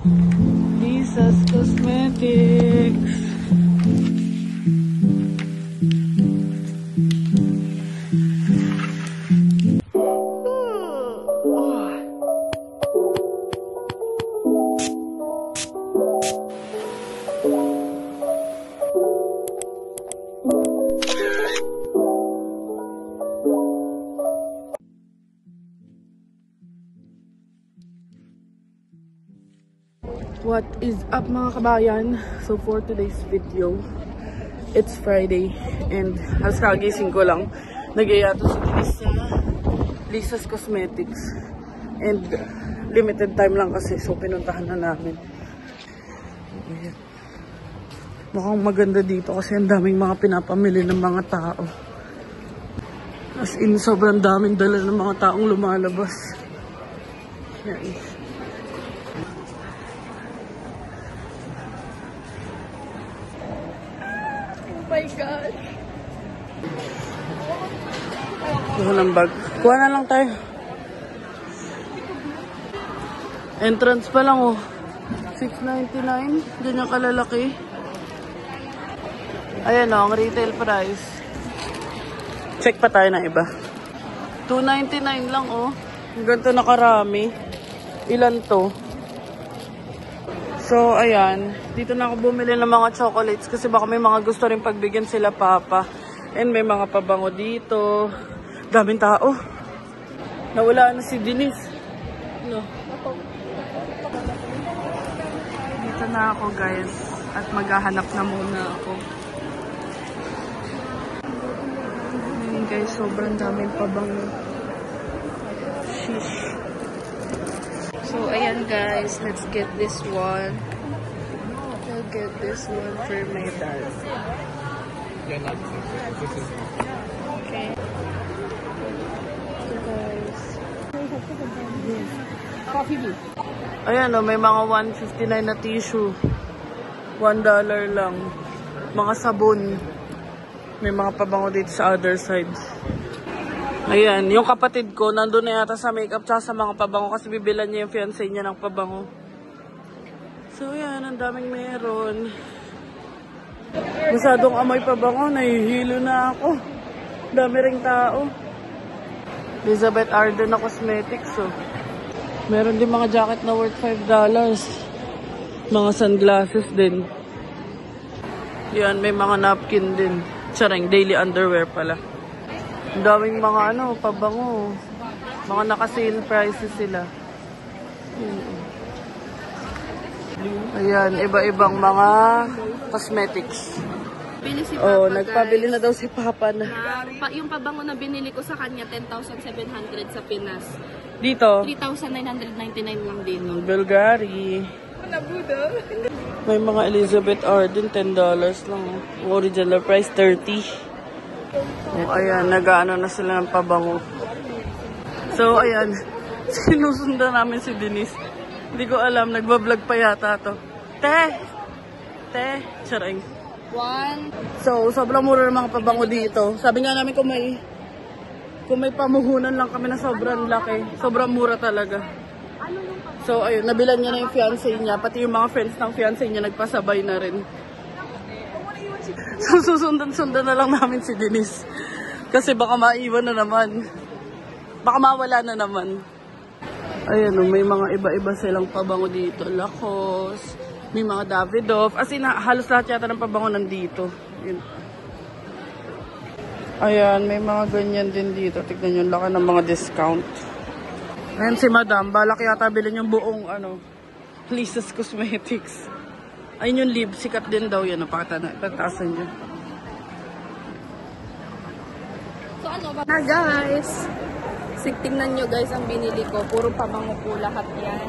Lisa's Cosmetics. What is up mga kabayan? So for today's video, it's Friday and halos kagising ko lang. Nag-iato sa Lisa's Cosmetics and limited time lang kasi, so pinuntahan na namin. Ayan. Mukhang maganda dito kasi ang daming mga pinapamili ng mga tao. As in, sobrang daming dala ng mga taong lumalabas. Ayan. Oh my gosh. Kuha ng bag. Kuha na lang tayo. Entrance pa lang oh. $6.99. Ganyan kalalaki. Ayan oh, ang retail price. Check pa tayo ng iba. $2.99 lang oh. Ganito nakarami. Ilan to? So, ayan. Dito na ako bumili ng mga chocolates kasi baka may mga gusto rin pagbigyan sila papa. And may mga pabango dito. Daming tao. Nawala na si Denise. No. Dito na ako guys. At maghahanap na muna ako. Ayan guys, sobrang daming pabango. Sheesh. So, ayan guys, let's get this one. I'll get this one for my dad. Okay. So guys. Ayan o, may mga $1.59 na tissue. $1 lang. Mga sabon. May mga pabango dito sa other side. Ayan, yung kapatid ko, nandun na yata sa makeup tsaka sa mga pabango kasi bibilan niya yung fiancé niya ng pabango. So, ayan, ang daming meron. Masyadong amoy pabango, nahihilo na ako. Dami ring tao. Elizabeth Arden na cosmetics, oh. Meron din mga jacket na worth $5. Mga sunglasses din. Yan, may mga napkin din. Tsarang, daily underwear pala. Ang daming mga pabango. Mga naka-sale prices sila. Ayan, iba-ibang mga cosmetics. Si Papa, oh, nagpabili na daw si Papa na. Yung pabango na binili ko sa kanya, 10,700 sa Pinas. Dito? 3,999 lang din. Bulgari. May mga Elizabeth Arden, $10 lang. Original price, $30. Oh, ayan, nag-ano na sila ng pabango. So, ayan, sinusundan namin si Denise. Hindi ko alam, nagbablog pa yata to. Te, charing. So, sobrang mura ng mga pabango dito. Sabi nga namin kung may pamuhunan lang kami na sobrang laki. Sobrang mura talaga. So, ayun, nabilan niya na yung fiancé niya. Pati yung mga friends ng fiancé niya nagpasabay na rin. So, susundan na lang namin si Denise. Kasi baka maiwan na naman. Baka mawala na naman. Ayan, may mga iba-iba silang pabango dito. Lacoste, may mga Davidoff. As in, halos lahat yata ng pabango nandito. Yun. Ayan, may mga ganyan din dito. Tignan yung laki ng mga discount. Ayan si Madam. Balak yata bilhin yung buong, Lisa's Cosmetics. Ayun yung lip, sikat din daw yan. Pagtaasan nyo. So ano ba? Na guys, tingnan nyo guys ang binili ko. Puro pabango po lahat yan.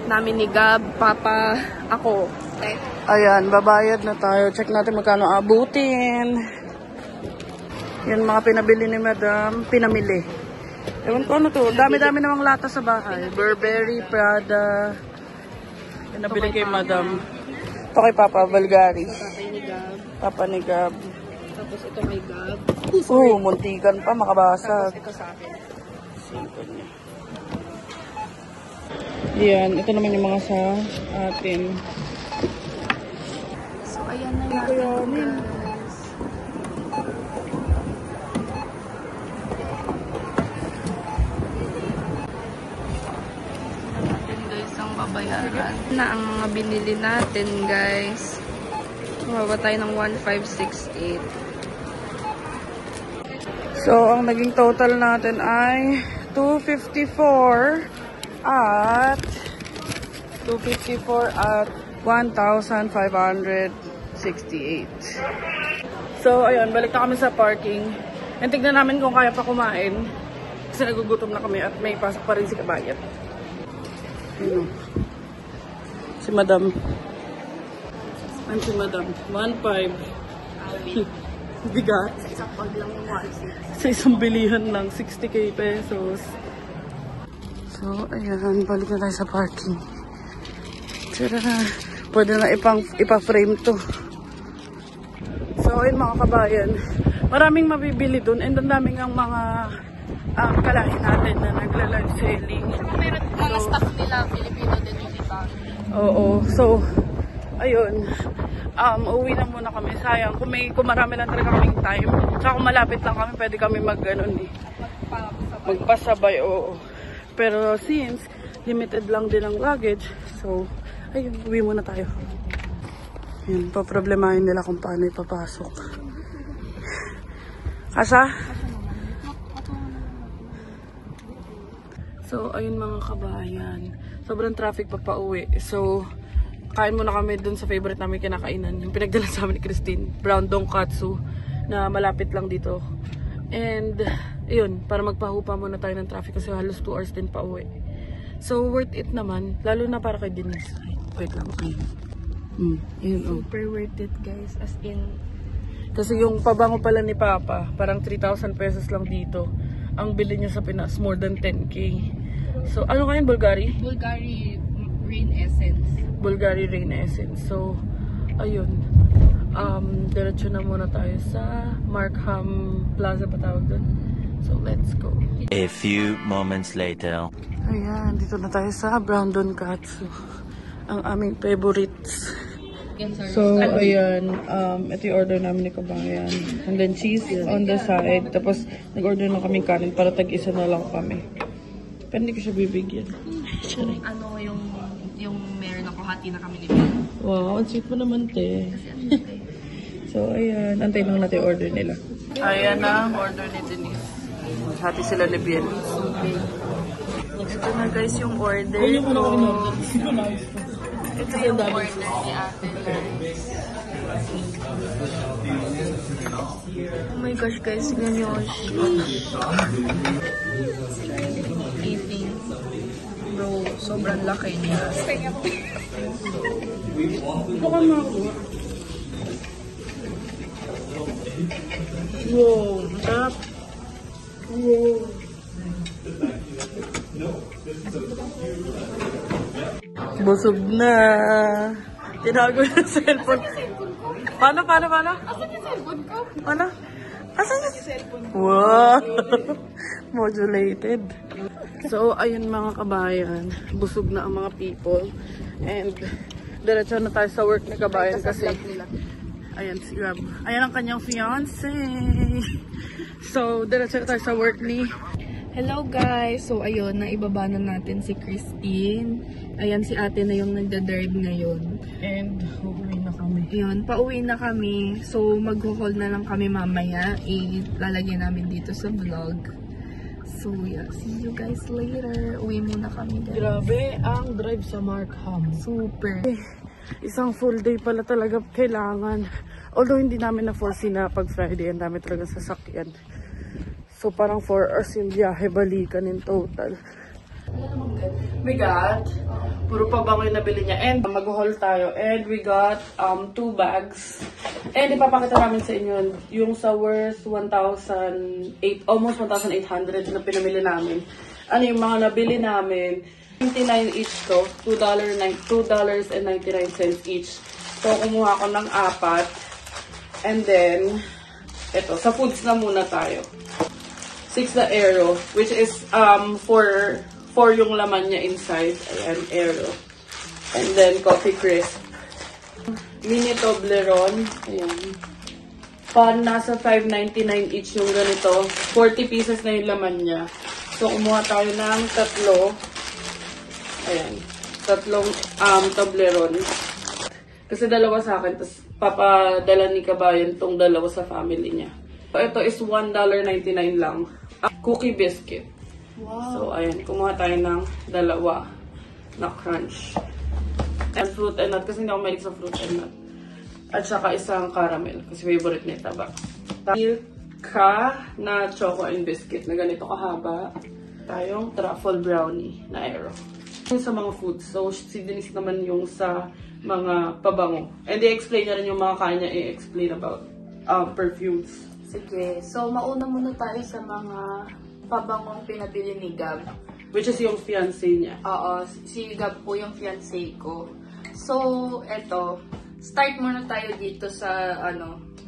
Namin ni Gab, Papa, ako. Okay. Ayan, babayad na tayo. Check natin magkano abutin. Yan mga pinabili ni Madam. Pinamili. Ewan ko ano to. Dami-dami namang lata sa bahay. Burberry, Prada. Pinabili kay Madam. Ito kay Papa, Bulgari. Papa ni Gab. Tapos ito kay Gab. Muntikan pa, makabasag. Tapos ito sa akin. Sipon niya. Yan, ito naman yung mga sa atin. So, ayan na natin, guys. Natin, guys, ang babayaran. Na ang mga binili natin, guys. Mababa tayo ng 1,568. So, ang naging total natin ay 254 at 1,568. So, ayun, balik na kami sa parking. And tignan namin kung kaya pa kumain. Kasi nagugutom na kami at may pasok pa rin si Kabayat. Ayun. Si Madam. Ano si Madam? 1,500. Bigat. Sa isang bag lang yung 1,600. Sa isang bilihan lang, 60k pesos. So, ayan, balik na tayo sa parking. Tara, pwede na ipa-frame to. So, ayun mga kabayan, maraming mabibili dun and ang daming ang mga kalahin natin na nagla-live selling. Meron mga stock nila, Filipino din yung iba. Oo, so, ayun. Uwi na muna kami. Sayang, kung marami lang talaga kaming time. Tsaka kung malapit lang kami, pwede kami magpasabay. Oo. Pero since limited lang din ang luggage, so, ayun, uwi muna tayo. Yun, paproblemahin nila kung paano ipapasok. Asa? So, ayun mga kabayan. Sobrang traffic pa pauwi. So, kain muna kami dun sa favorite namin kinakainan. Yung pinagdala sa amin ni Christine. Brown Donkatsu na malapit lang dito. And, yun, para magpahupa muna tayo ng traffic kasi halos 2 hours din pa uwi. So, worth it naman. Lalo na para kay Denise. Ay, wait lang. Ayun, Super worth it, guys. As in, kasi yung pabango pala ni Papa, parang 3,000 pesos lang dito. Ang bili niya sa Pinas, more than 10k. So, ano kayo, Bulgari? Bulgari Rain Essence. Bulgari Rain Essence. So, ayun. Diretso na muna tayo sa Markham Plaza pa tawag doon. So, let's go. A few moments later. Ayan, dito na tayo sa Brown Donkatsu. Ang aming favorites. So, ayan. Ito yung order namin ni Kabayan. And then cheese on the side. Tapos, nag-order na kaming kanin para tag-isa na lang kami. Pero hindi ko siya bibigyan. Ano yung meron ako hati na kami ni Ben. Wow, ang sweet mo naman, te. So, ayan. Antay lang natin yung order nila. Ayan na, order ni Denise. Hati sila ni Bien. Ito na guys yung order. Ito yung order ni ate. Oh my gosh guys, tignan nyo. Eating. Bro, sobrang laki niya. Baka makuha. Wow, tap. Wow. Busog na. Tinago na sa cellphone. Paano? Asan yung cellphone ko? Paano? Asan yung cellphone? Wow. Modulated. So, ayun mga kabayan. Busog na ang mga people. And, diretso na tayo sa work ni kabayan kasi. Ayan, si Gab. Ayan ang kanyang fiancé. So, diretso na tayo sa work ni. Hello guys! So ayun, naibaba na natin si Christine. Ayan, si ate na yung nagda-drive ngayon. And, uuwi na kami. Ayun, pauwi na kami. So mag-hold na lang kami mamaya. Ilalagay namin dito sa vlog. So yeah, see you guys later. Uwi muna kami guys. Grabe ang drive sa Markham. Super. Isang full day pala talaga kailangan. Although hindi namin na-foresee na pag Friday, ang dami talaga sasakyan. So parang 4 hours yung biyahe, balikan in total. We got, puro pa bango yung nabili niya. And mag-haul tayo. And we got 2 bags. And ipapakita namin sa inyo yung sa worth 1,800, almost 1,800 na pinamili namin. Ano yung mga nabili namin? 29 each to, $2.99 each. So kumuha ako ng 4. And then, eto, sa foods na muna tayo. 6 na Aero, which is for 4 yung laman niya inside. Ayan, Aero. And then, Coffee Crisp. Mini Toblerone. Ayan. Nasa $5.99 each yung ganito. 40 pieces na yung laman niya. So, kumuha tayo ng tatlo. Ayan. Tatlong Toblerone. Kasi dalawa sa akin. Tapos, papadala ni Kabayan tong dalawa sa family niya. So, ito is $1.99 lang. Cookie biscuit. Wow. So, ayan. Kumuha tayo ng dalawa na crunch. And fruit and nut. Kasi hindi ako mahilig sa fruit and nut. At saka isang caramel. Kasi favorite nita ba. Milka na choco and biscuit. Na ganito kahaba. Tayong truffle brownie na Aero. Sa mga foods. So, si Denise naman yung sa mga pabango. And i-explain niya rin yung mga kanya i-explain about perfumes. Sige. So, mauna muna tayo sa mga pabangong pinabili ni Gab. Which is yung fiancé niya. Oo, si Gab po yung fiancé ko. So, eto. Start muna tayo dito sa,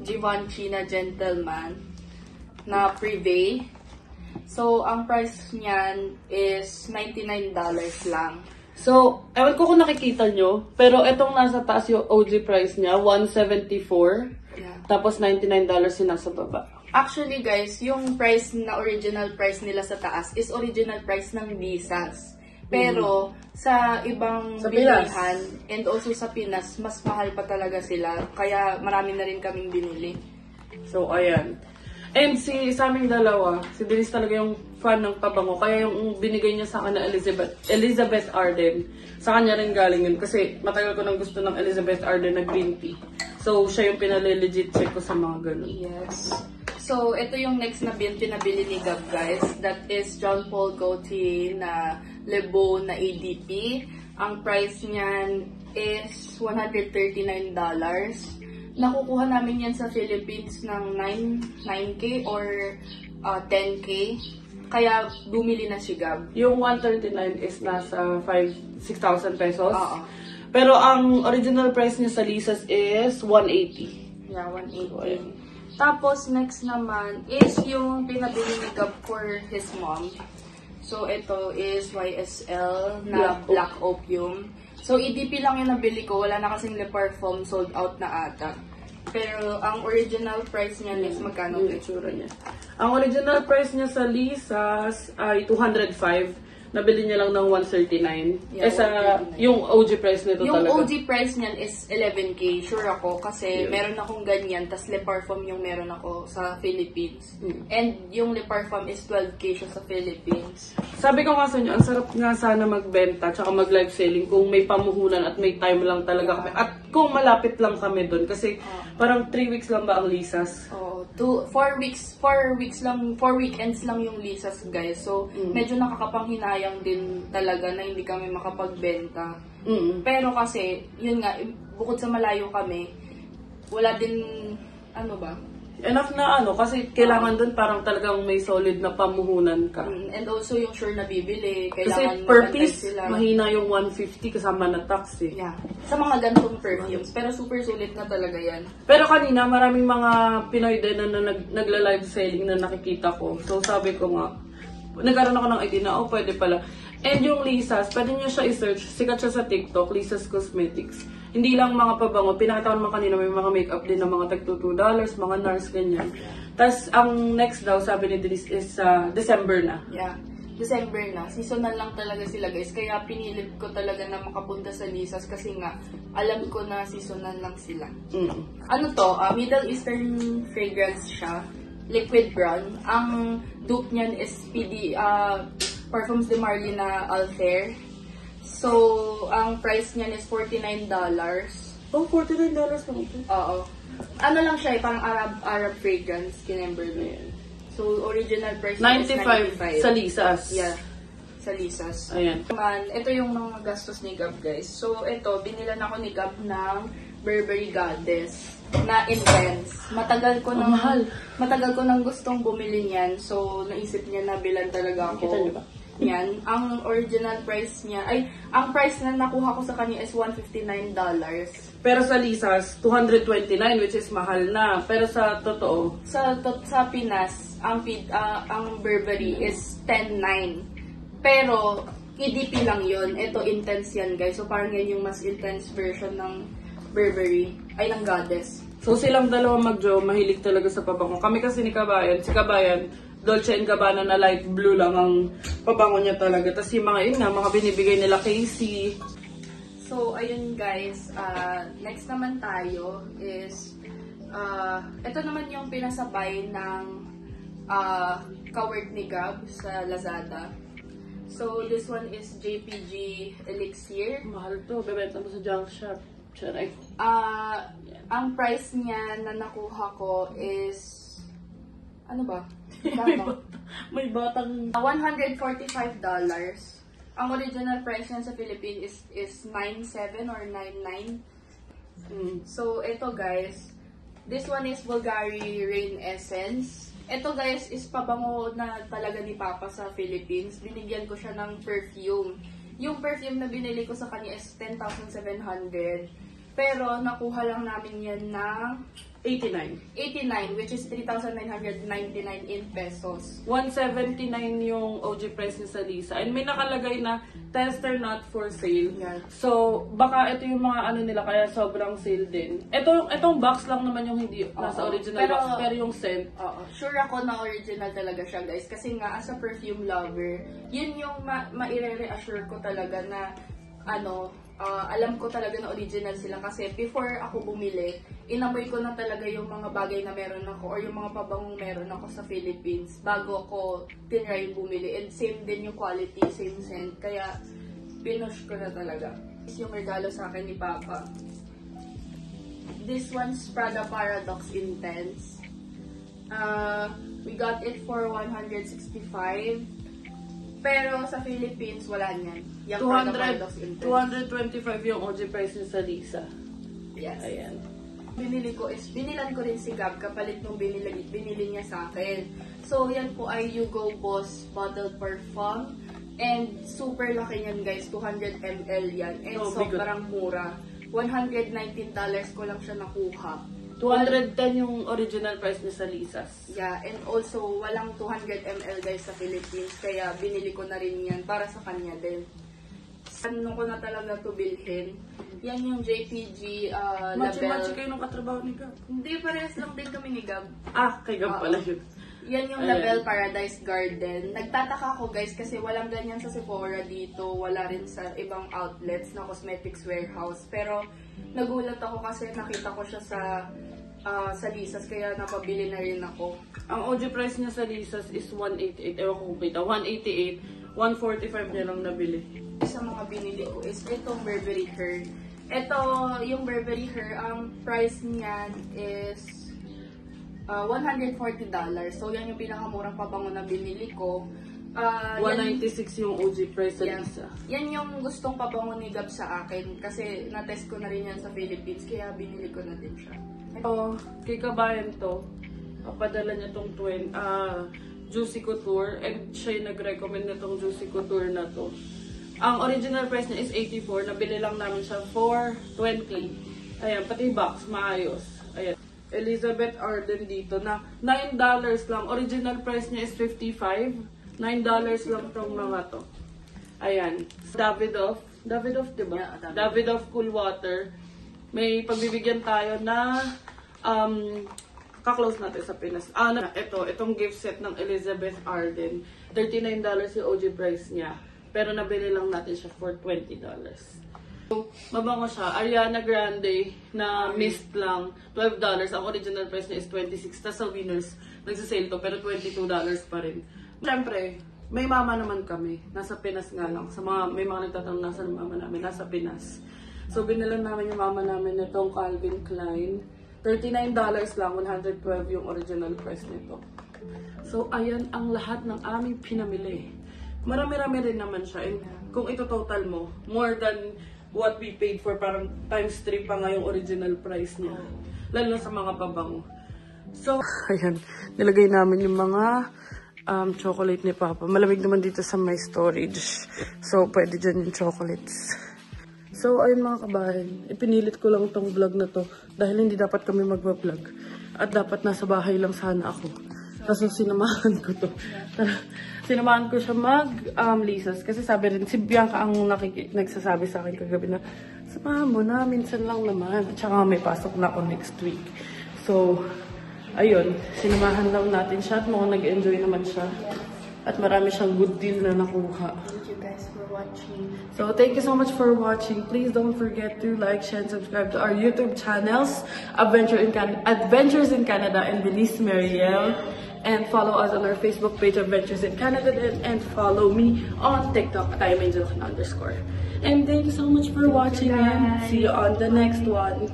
Givenchy na Gentleman na Privé. So, ang price niyan is $99 lang. So, ewan ko kung nakikita nyo, pero itong nasa taas yung OG price niya, $174. Yeah. Tapos $99 yung nasa baba. Actually guys, yung price na original price nila sa taas is original price ng Lisas. Pero sa ibang Sa Pinas. bilihan and also sa Pinas, mas mahal pa talaga sila. Kaya marami na rin kaming binili. So, ayan. And sa aming dalawa, si Denise talaga yung fan ng pabango. Kaya yung binigay niya sa akin na Elizabeth Arden, sa kanya rin galing yun. Kasi matagal ko nang gusto ng Elizabeth Arden na green tea. So, siya yung pinali-legit check ko sa mga ganun. Yes. So, ito yung next na pinabili ni Gab, guys. That is Jean Paul Gaultier na Le Beau na ADP. Ang price niyan is $139. Nakukuha namin yan sa Philippines ng 9K or 10K. Kaya bumili na si Gab. Yung 139 is nasa 6,000 pesos. Oo. Pero ang original price niya sa Lisas is 180. Yeah, 180. So, ayan. Tapos, next naman is yung pinabili ni Gab for his mom. So, ito is YSL na Black Opium. So, EDP lang yung nabili ko. Wala na kasing Le Parfum, sold out na ata. Pero, ang original price niya is magkano? Yung itsura niya. Ang original price niya sa Lisas ay 205. Nabili niya lang ng 139. Yeah, Sa 139. yung OG price nito Yung talaga. OG price niyan is 11K. Sure ako kasi Yeah. meron akong ganyan. Tas Le Parfum yung meron ako sa Philippines. And yung Le Parfum is 12K siya sa Philippines. Sabi ko nga sa inyo, ang sarap nga sana magbenta tsaka mag-live selling kung may pamuhunan at may time lang talaga kami. At kung malapit lang kami doon. Kasi parang 3 weeks lang ba ang Lisas? Oh, 4 weekends lang yung Lisas, guys. So, medyo nakakapanghinayang din talaga na hindi kami makapagbenta. Pero kasi, yun nga, bukod sa malayo kami, wala din, Enough na kasi kailangan doon parang talagang may solid na pamuhunan ka. And also yung sure na bibili, Kasi kailangan per magantay piece, sila. mahina yung 150 kasama na tax eh. Yeah. Sa mga gantong perfumes. Pero super sulit na talaga yan. Pero kanina, maraming mga Pinoy din na nagla-live selling na nakikita ko. So sabi ko nga, nagkaroon ako ng idea na, pwede pala. And yung Lisas, pwede nyo siya i-search. Sikat siya sa TikTok, Lisas Cosmetics. Hindi lang mga pabango. Pinakita ko naman kanina, may mga makeup din na mga tag $2, mga NARS, ganyan. Tapos, ang next daw, sabi ni Denise, is December na. Yeah. December na. Seasonal lang talaga sila, guys. Kaya pinilit ko talaga na makapunta sa Lisas kasi nga, alam ko na seasonal lang sila. Ano to? Middle Eastern fragrance siya. Liquid brown. Ang dupe niyan is Parfums de Marly na Alfair. So, ang price niyan is $49. Oh, $49 lang ito. Oo. Ano lang siya, parang Arab fragrance, kinember na yan. So, original price niya is 95 sa Lisas. Yeah, sa Lisas. Ayan. Naman, ito yung mga gastos ni Gab, guys. So, ito, binilan ako ni Gab ng Burberry Goddess na intense. Matagal ko nang gustong bumili niyan. So, naisip niya na bilan talaga ako. Kita niyo ba? Yan. Ang original price niya, ang price na nakuha ko sa kanya is $159. Pero sa Lisas, 229, which is mahal na. Pero sa totoo, Sa Pinas, ang Burberry is $10.9. Pero, EDP lang yon. Ito, intense yan, guys. So, parang yan yung mas intense version ng Burberry. Ay, ng Goddess. So silang dalawa mag-jo, mahilig talaga sa pabango. Kami kasi ni Kabayan, si Kabayan, Dolce & Gabbana na light blue lang ang pabango niya talaga. Tapos yung mga yun nga, mga binibigay nila Casey. So, ayun guys, next naman tayo is, ito naman yung pinasabay ng ka-work ni Gab sa Lazada. So, this one is JPG Elixir. Mahal to, bebenta mo sa junk shop. Charay. Ang price niya na nakuha ko is, ano ba? Kano? May batang... $145. Ang original price niya sa Philippines is 97 or 99. So, ito guys, this one is Bulgari Rain Essence. Ito guys is pabango na talaga ni Papa sa Philippines. Binigyan ko siya ng perfume. Yung perfume na binili ko sa kanya is 10,700. Pero nakuha lang namin yan ng 89, which is 3,999 in pesos. 179 yung OG price niya sa Lisa. And may nakalagay na tester not for sale. Yeah. So, baka ito yung mga ano nila, kaya sobrang sale din. Itong box lang naman yung hindi nasa original box, pero yung scent. Sure ako na original talaga siya, guys. Kasi nga, as a perfume lover, yun yung ma-reassure ko talaga na, alam ko talaga na original sila. Kasi before ako bumili, inamoy ko na talaga yung mga bagay na meron ako or yung mga pabangong meron ako sa Philippines bago ako tinry bumili. And same din yung quality, same scent. Kaya, pinush ko na talaga. This yung regalo sa akin ni Papa. This one's Prada Paradox Intense. We got it for 165. Pero sa Philippines, wala niyan. Yung Prada Paradox Intense. 225 yung OG price niya sa Lisa. Yes. Ayan. Binilan ko rin si Gab kapalit nung binili niya sa akin. So, yan po ay Hugo Boss Bottled Parfum. And super laki yan guys, 200 ml yan. And sobrang mura. $119 ko lang siya nakuha. 210 yung original price niya sa Lisa's. Yeah, and also walang 200 ml guys sa Philippines. Kaya binili ko na rin yan para sa kanya din. Ano ko na talaga to bilhin. Yan yung JPG label. Machi-machi kayo nung katrabaho ni Gab. Hindi, parehas lang din kami ni Gab. Kay Gab pala yun. Yan yung Label Paradise Garden. Nagtataka ako guys kasi walang ganyan sa Sephora dito. Wala rin sa ibang outlets na cosmetics warehouse. Pero nagulat ako kasi nakita ko siya sa Lisa's kaya napabili na rin ako. Ang OG price niya sa Lisa's is 188. Ewan ko kung kita. 188. 145 niya lang nabili. Sa mga binili ko is itong Burberry Her. Ito, yung Burberry Her, ang price niyan is $140. So, yan yung pinakamurang pabango na binili ko. 196 yung OG price sa Lisa. Yan yung gustong pabango ni Gab sa akin. Kasi na-test ko na rin yan sa Philippines. Kaya binili ko na din siya. Kay Kabayan to. Papadala niya tong Juicy Couture. And siya yung nag-recommend na tong Juicy Couture na to. Ang original price niya is 84. Nabili lang namin siya for 20. Ayan, pati box, maayos. Ayan. Elizabeth Arden dito na $9 lang. Original price niya is 55. $9 lang tong mga to. Ayan. Davidoff, diba? Yeah, Davidoff Cool Water. May pagbibigyan tayo na ka-close natin sa Pinas. Itong gift set ng Elizabeth Arden. $39 yung OG price niya. Pero nabili lang natin siya for $20. So, mabango siya. Ariana Grande na mist lang. $12. Ang original price niya is 26. Tapos sa Winners, nagsisale to. Pero $22 pa rin. Siyempre, may mama naman kami. Nasa Pinas nga lang. May mga nagtatanong nasa mama namin. Nasa Pinas. So, binilan namin yung mama namin nitong Calvin Klein. $39 lang. 112 yung original price nito. So, ayan ang lahat ng aming pinamili. Marami-rami rin naman siya. And kung ito total mo, more than what we paid for, parang times 3 pa nga yung original price niya. Lalo na sa mga pabango. So, ayan. Nilagay namin yung mga chocolate ni Papa. Malamig naman dito sa my storage. So, pwede dyan yung chocolates. So, ayun mga kabayan. Ipinilit ko lang tong vlog na to. Dahil hindi dapat kami magbablog. At dapat nasa bahay lang sana ako. Kaso sinamahan ko to. Sinamahan ko siya mag-lisas. Kasi sabi rin, si Bianca ang nagsasabi sa akin kagabi na, samahan mo na, minsan lang naman. At saka may pasok na ako next week. So, ayun, sinamahan lang natin siya at mukhang nag-enjoy naman siya. At marami siyang good deal na nakuha. Thank you guys for watching. So, thank you so much for watching. Please don't forget to like, share, and subscribe to our YouTube channels, Adventures in Canada and Denise Marielle. And follow us on our Facebook page, Adventures in Canada, and follow me on TikTok at @IamAngelHan_. And thank you so much for watching, and see you on the next one.